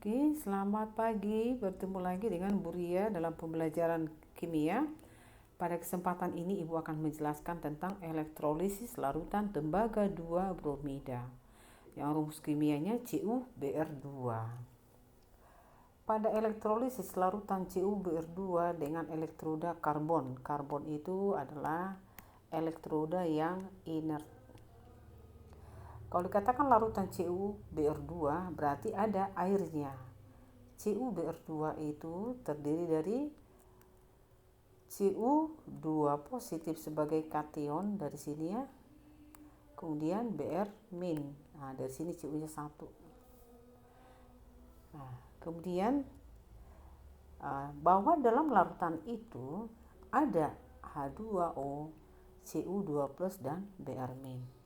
Oke, selamat pagi. Bertemu lagi dengan Bu Ria dalam pembelajaran kimia. Pada kesempatan ini Ibu akan menjelaskan tentang elektrolisis larutan tembaga 2 bromida yang rumus kimianya CuBr2. Pada elektrolisis larutan CuBr2 dengan elektroda karbon. Karbon itu adalah elektroda yang inert. Kalau dikatakan larutan CuBr2 berarti ada airnya. CuBr2 itu terdiri dari Cu2 positif sebagai kation dari sini ya. Kemudian Br min. Nah, dari sini Cu-nya 1. Nah, kemudian bahwa dalam larutan itu ada H2O, Cu2 plus dan Br min.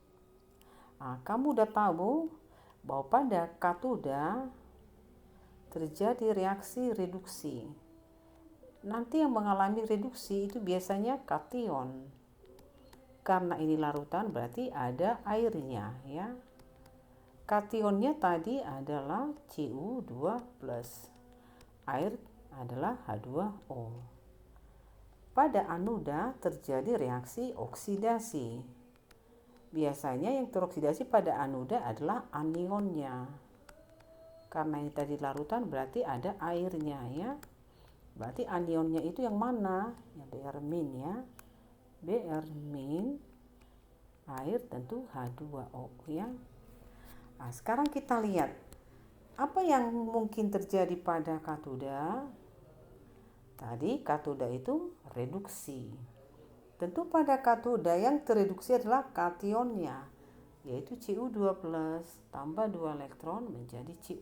Nah, kamu udah tahu bahwa pada katoda terjadi reaksi reduksi. Nanti yang mengalami reduksi itu biasanya kation. Karena ini larutan berarti ada airnya ya. Kationnya tadi adalah Cu2+. Air adalah H2O. Pada anoda terjadi reaksi oksidasi. Biasanya yang teroksidasi pada anoda adalah anionnya. Karena ini tadi larutan berarti ada airnya ya. Berarti anionnya itu yang mana? Ya Br min ya. Br min air tentu H2O ya. Nah, sekarang kita lihat apa yang mungkin terjadi pada katoda. Tadi katoda itu reduksi. Tentu pada katoda yang tereduksi adalah kationnya, yaitu Cu2+ tambah 2 elektron menjadi Cu.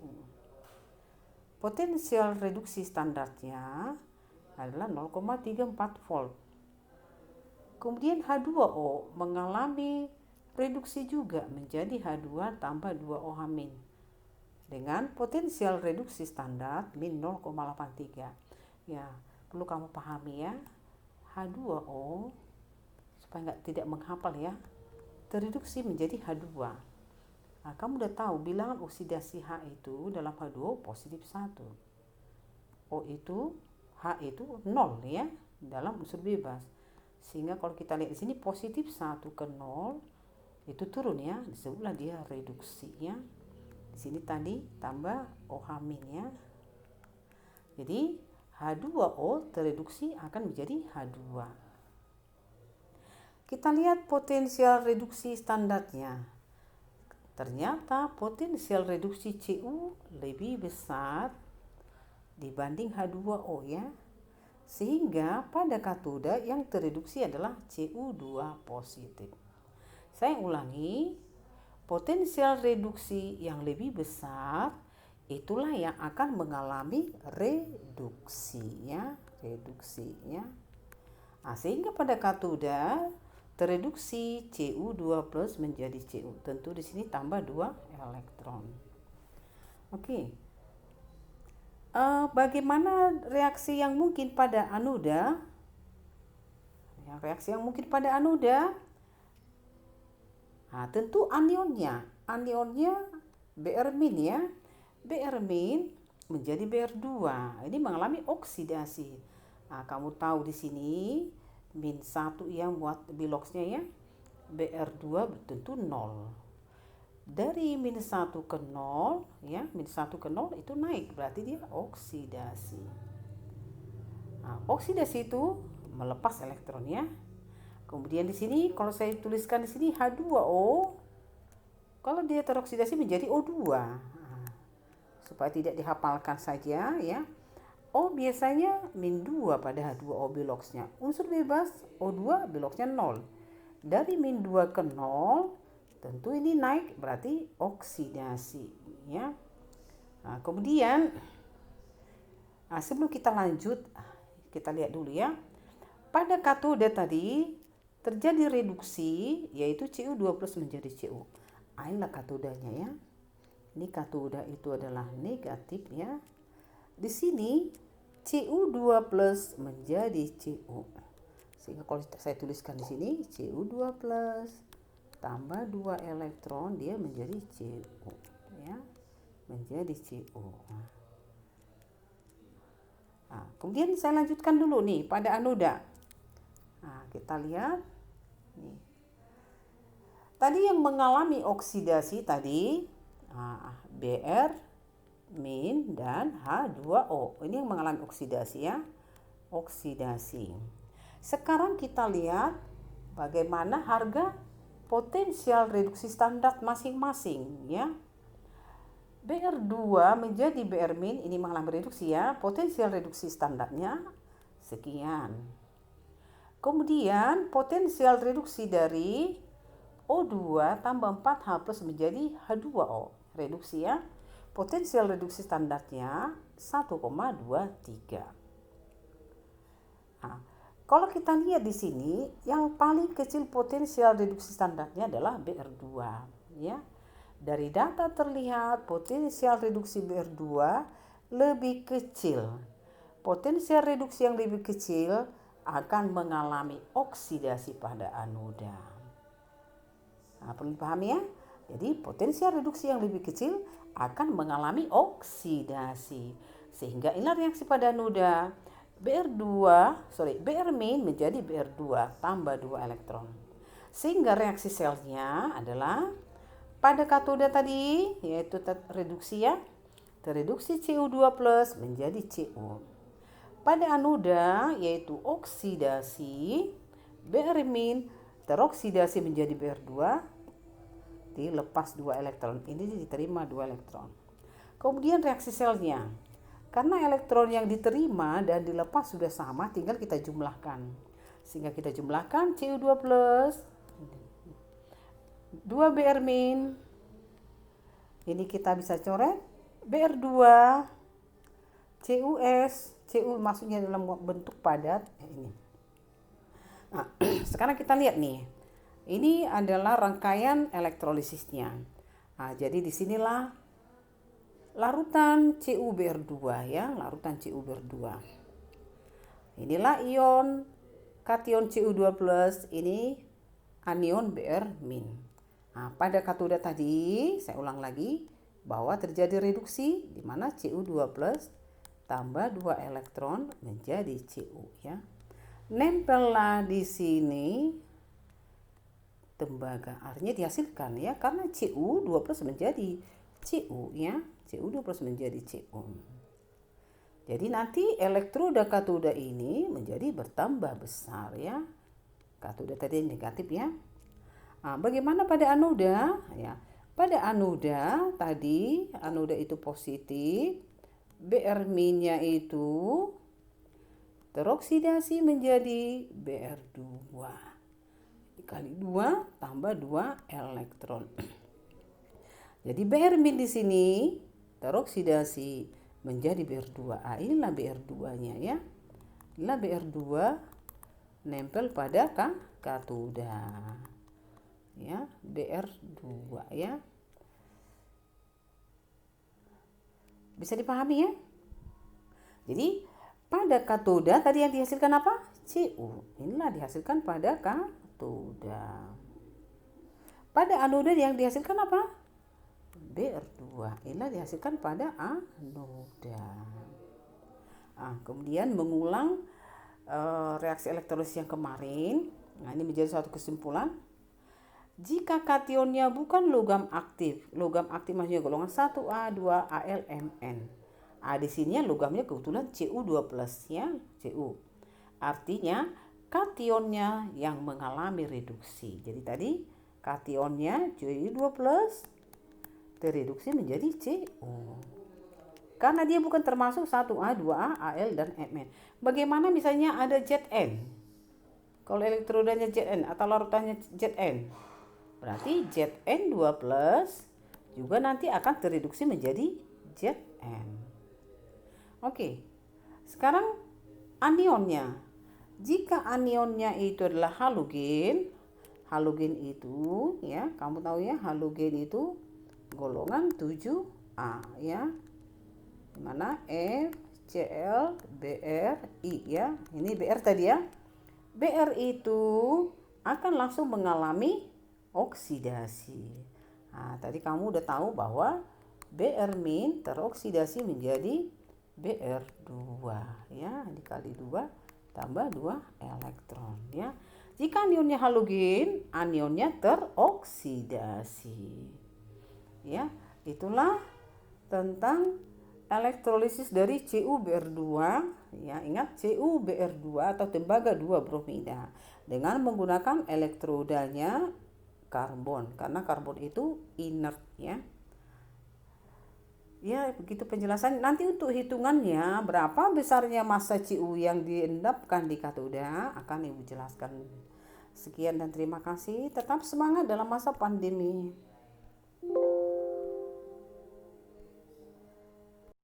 Potensial reduksi standarnya adalah 0,34 volt. Kemudian H2O mengalami reduksi juga menjadi H2 tambah 2OH- dengan potensial reduksi standar min 0,83. Ya, perlu kamu pahami ya. H2O supaya tidak menghafal ya, tereduksi menjadi H2. Nah, kamu udah tahu bilangan oksidasi H itu dalam H2O positif 1. O itu, H itu 0 ya, dalam unsur bebas. Sehingga kalau kita lihat di sini positif 1 ke 0 itu turun ya, disebutlah dia reduksi ya. Di sini tadi tambah OH- ya. Jadi H2O tereduksi akan menjadi H2. Kita lihat potensial reduksi standarnya. Ternyata potensial reduksi Cu lebih besar dibanding H2O ya. Sehingga pada katoda yang tereduksi adalah Cu2 positif. Saya ulangi, potensial reduksi yang lebih besar itulah yang akan mengalami reduksinya. Nah, sehingga pada katoda tereduksi Cu2+ menjadi Cu. Tentu di sini tambah 2 elektron. Oke. Bagaimana reaksi yang mungkin pada anoda? Reaksi yang mungkin pada anoda, nah, tentu anionnya Br min ya. Br min menjadi Br2. Ini mengalami oksidasi. Nah, kamu tahu di sini min 1 yang buat biloxnya ya. Br2 tentu 0. Dari min 1 ke 0 ya, min 1 ke 0 itu naik, berarti dia oksidasi. Nah, oksidasi itu melepas elektronnya. Kemudian di sini kalau saya tuliskan di sini H2O, kalau dia teroksidasi menjadi O2. Nah, supaya tidak dihafalkan saja ya. O biasanya min 2 pada H2O biloxnya. Unsur bebas O2 biloxnya 0. Dari min 2 ke 0 tentu ini naik berarti oksidasi ya. Nah, kemudian sebelum kita lanjut kita lihat dulu ya. Pada katoda tadi terjadi reduksi yaitu Cu2+ menjadi Cu. Inilah katodanya ya. Ini katoda itu adalah negatif ya. Di sini Cu2+ menjadi Cu. Sehingga kalau saya tuliskan di sini Cu2+ tambah 2 elektron dia menjadi Cu ya, menjadi Cu. Kemudian saya lanjutkan dulu nih pada anoda. Kita lihat nih. Tadi yang mengalami oksidasi tadi Br min dan H2O. Ini yang mengalami oksidasi ya. Oksidasi. Sekarang kita lihat bagaimana harga potensial reduksi standar masing-masing ya. Br2 menjadi Br min ini mengalami reduksi ya. Potensial reduksi standarnya sekian. Kemudian potensial reduksi dari O2 tambah 4H plus menjadi H2O. Reduksi ya. Potensial reduksi standarnya 1,23. Kalau kita lihat di sini, yang paling kecil potensial reduksi standarnya adalah Br2 ya. Dari data terlihat potensial reduksi Br2 lebih kecil. Potensial reduksi yang lebih kecil akan mengalami oksidasi pada anoda. Perlu dipahami ya. Jadi potensial reduksi yang lebih kecil akan mengalami oksidasi. Sehingga inilah reaksi pada anoda. Br min menjadi Br2 tambah 2 elektron. Sehingga reaksi selnya adalah pada katoda tadi yaitu reduksi ya. Tereduksi Cu2 plus menjadi Cu. Pada anoda yaitu oksidasi, Br min teroksidasi menjadi Br2, dilepas 2 elektron. Ini diterima 2 elektron. Kemudian reaksi selnya. Karena elektron yang diterima dan dilepas sudah sama, tinggal kita jumlahkan. Sehingga kita jumlahkan Cu2 plus 2 Br min. Ini kita bisa coret Br2 CuS. Cu maksudnya dalam bentuk padat ini. Sekarang kita lihat nih. Ini adalah rangkaian elektrolisisnya. Jadi disinilah larutan CuBr2 ya, larutan CuBr2. Inilah ion kation Cu2 plus, ini anion Br min. Pada katoda tadi saya ulang lagi bahwa terjadi reduksi di mana Cu2 plus tambah 2 elektron menjadi Cu ya. Nempellah di sini tembaga, artinya dihasilkan ya, karena Cu2 plus menjadi Cu ya. Cu2 plus menjadi Cu. Jadi nanti elektroda katoda ini menjadi bertambah besar ya. Katoda tadi negatif ya. Bagaimana pada anoda? Ya, pada anoda tadi anoda itu positif, Br minnya itu teroksidasi menjadi Br2. Dikali 2 tambah 2 elektron. Jadi Br min di sini teroksidasi menjadi Br2. Inilah Br2-nya ya. Inilah Br2 nempel pada katoda. Ya, Br2 ya. Bisa dipahami ya? Jadi pada katoda tadi yang dihasilkan apa? Cu. Inilah dihasilkan pada katoda. Pada anoda yang dihasilkan apa? Br2. Inilah dihasilkan pada anoda. Kemudian mengulang reaksi elektrolisis yang kemarin. Ini menjadi suatu kesimpulan. Jika kationnya bukan logam aktif maksudnya golongan 1A, 2Al, Mn. Di sini logamnya kebetulan Cu2 plus ya, Cu. Artinya kationnya yang mengalami reduksi. Jadi tadi kationnya Cu2 plus tereduksi menjadi Cu. Karena dia bukan termasuk 1A, 2A, Al, dan Mn. Bagaimana misalnya ada Zn? Kalau elektrodanya Zn atau larutannya Zn, berarti Zn2 plus juga nanti akan tereduksi menjadi Zn. Oke, sekarang anionnya. Jika anionnya itu adalah halogen itu ya, kamu tahu ya, halogen itu golongan 7A ya. Dimana FCl BRI ya. Ini Br tadi ya. Br itu akan langsung mengalami oksidasi. Tadi kamu udah tahu bahwa Br min teroksidasi menjadi Br2 ya, dikali 2 tambah 2 elektron ya. Jika anionnya halogen, anionnya teroksidasi. Ya, itulah tentang elektrolisis dari CuBr2 ya. Ingat CuBr2 atau tembaga 2 bromida dengan menggunakan elektrodanya karbon karena karbon itu inert ya. Ya, begitu penjelasan. Nanti untuk hitungannya berapa besarnya massa Cu yang diendapkan di katoda akan Ibu jelaskan. Sekian dan terima kasih. Tetap semangat dalam masa pandemi.